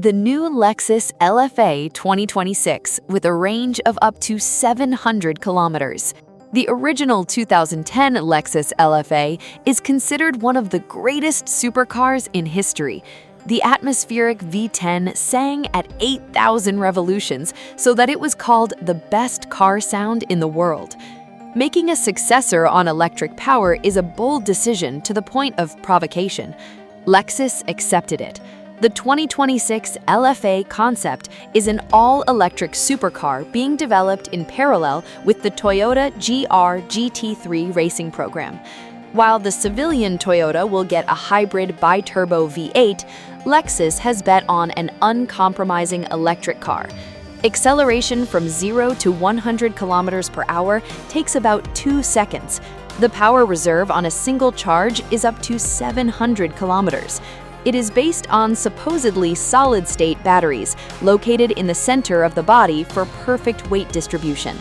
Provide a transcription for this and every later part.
The new Lexus LFA 2026 with a range of up to 700 kilometers. The original 2010 Lexus LFA is considered one of the greatest supercars in history. The atmospheric V10 sang at 8,000 revolutions so that it was called the best car sound in the world. Making a successor on electric power is a bold decision to the point of provocation. Lexus accepted it. The 2026 LFA concept is an all-electric supercar being developed in parallel with the Toyota GR GT3 racing program. While the civilian Toyota will get a hybrid bi-turbo V8, Lexus has bet on an uncompromising electric car. Acceleration from 0 to 100 kilometers per hour takes about 2 seconds. The power reserve on a single charge is up to 700 kilometers. It is based on supposedly solid-state batteries located in the center of the body for perfect weight distribution.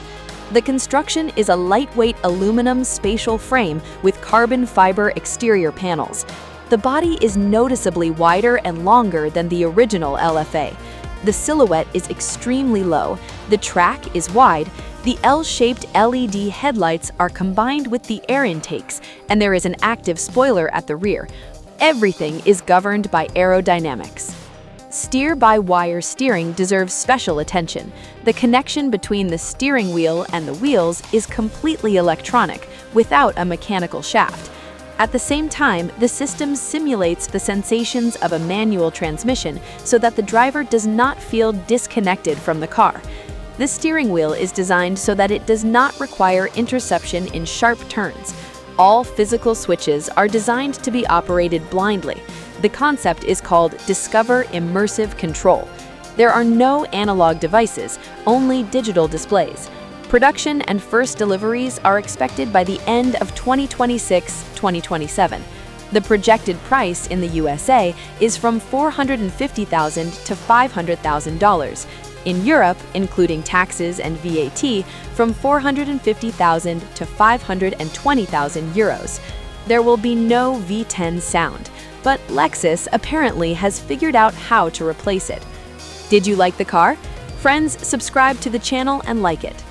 The construction is a lightweight aluminum spatial frame with carbon fiber exterior panels. The body is noticeably wider and longer than the original LFA. The silhouette is extremely low, the track is wide, the L-shaped LED headlights are combined with the air intakes, and there is an active spoiler at the rear. Everything is governed by aerodynamics. Steer-by-wire steering deserves special attention. The connection between the steering wheel and the wheels is completely electronic, without a mechanical shaft. At the same time, the system simulates the sensations of a manual transmission so that the driver does not feel disconnected from the car. The steering wheel is designed so that it does not require interception in sharp turns. All physical switches are designed to be operated blindly. The concept is called Discover Immersive Control. There are no analog devices, only digital displays. Production and first deliveries are expected by the end of 2026-2027. The projected price in the USA is from $450,000 to $500,000. In Europe, including taxes and VAT, from $450,000 to €520,000. There will be no V10 sound, but Lexus apparently has figured out how to replace it. Did you like the car? Friends, subscribe to the channel and like it.